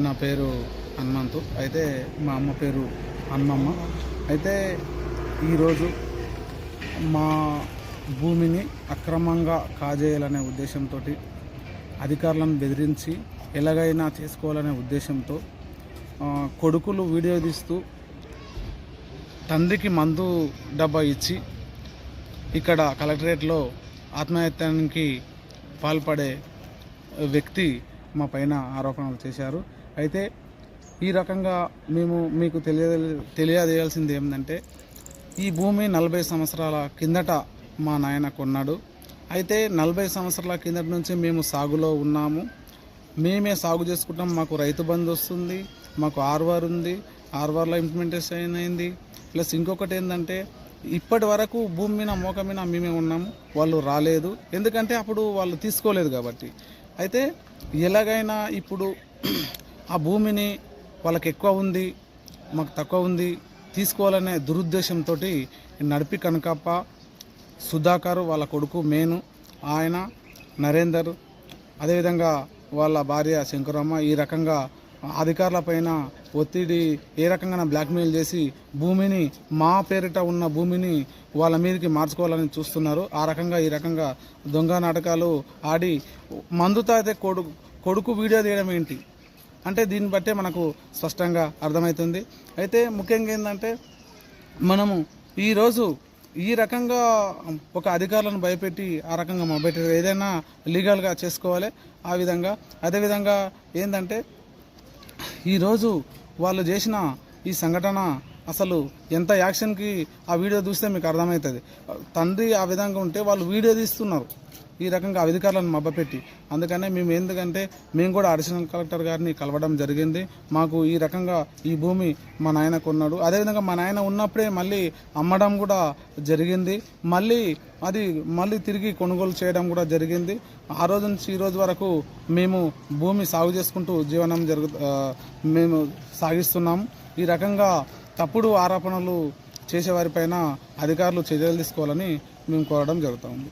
నా పేరు హనుమంతు. అయితే మా అమ్మ పేరు హనుమమ్మ. అయితే ఈరోజు మా భూమిని అక్రమంగా కాజేయాలనే ఉద్దేశంతో అధికారులను బెదిరించి ఎలాగైనా చేసుకోవాలనే ఉద్దేశంతో కొడుకులు వీడియో తీస్తూ తండ్రికి మందు డబ్బా ఇచ్చి ఇక్కడ కలెక్టరేట్లో ఆత్మహత్యానికి పాల్పడే వ్యక్తి మా పైన ఆరోపణలు చేశారు. అయితే ఈ రకంగా మేము మీకు తెలియజేయాల్సింది ఏంటంటే, ఈ భూమి 40 సంవత్సరాల కిందట మా నాయన కొన్నాడు. అయితే 40 సంవత్సరాల కిందట నుంచి మేము సాగులో ఉన్నాము. మేమే సాగు చేసుకుంటాం. మాకు రైతు బంధు వస్తుంది, మాకు ఆర్వార్ ఉంది, ఆర్వార్లో ఇంప్లిమెంటేషన్ అయింది. ప్లస్ ఇంకొకటి ఏంటంటే, ఇప్పటి వరకు భూమి మీద మోక మీద మేమే ఉన్నాము. వాళ్ళు రాలేదు, ఎందుకంటే అప్పుడు వాళ్ళు తీసుకోలేదు కాబట్టి. అయితే ఎలాగైనా ఇప్పుడు ఆ భూమిని వాళ్ళకి ఎక్కువ ఉంది, మాకు తక్కువ ఉంది, తీసుకోవాలనే దురుద్దేశంతో నడిపి కనకప్ప, సుధాకర్ వాళ్ళ కొడుకు మేను, ఆయన నరేందర్, అదేవిధంగా వాళ్ళ భార్య శంకరమ్మ ఈ రకంగా అధికారుల పైన ఒత్తిడి ఏ రకంగా బ్లాక్మెయిల్ చేసి భూమిని, మా పేరిట ఉన్న భూమిని వాళ్ళ మీదకి మార్చుకోవాలని చూస్తున్నారు. ఆ రకంగా ఈ రకంగా దొంగ నాటకాలు ఆడి మందుతో అయితే కొడుకు వీడియో తీయడం ఏంటి అంటే దీన్ని బట్టే మనకు స్పష్టంగా అర్థమవుతుంది. అయితే ముఖ్యంగా ఏంటంటే, మనము ఈరోజు ఈ రకంగా ఒక అధికారులను భయపెట్టి ఆ రకంగా మొబైల్ ఏదైనా లీగల్గా చేసుకోవాలి. ఆ విధంగా అదేవిధంగా ఏంటంటే, ఈరోజు వాళ్ళు చేసిన ఈ సంఘటన అసలు ఎంత యాక్షన్కి ఆ వీడియో చూస్తే మీకు అర్థమవుతుంది. తండ్రి ఆ విధంగా ఉంటే వాళ్ళు వీడియో తీస్తున్నారు ఈ రకంగా అధికారులను మభ్యపెట్టి. అందుకనే మేము కూడా అడిషనల్ కలెక్టర్ గారిని కలవడం జరిగింది. మాకు ఈ రకంగా ఈ భూమి మా నాయన కొన్నాడు, అదేవిధంగా మా నాయన ఉన్నప్పుడే మళ్ళీ అమ్మడం కూడా జరిగింది, మళ్ళీ తిరిగి కొనుగోలు చేయడం కూడా జరిగింది. ఆ రోజు నుంచి ఈ రోజు వరకు మేము భూమి సాగు చేసుకుంటూ జీవనం మేము సాగిస్తున్నాము. ఈ రకంగా తప్పుడు ఆరోపణలు చేసేవారిపైన అధికారులు చర్యలు తీసుకోవాలని మేము కోరడం జరుగుతుంది.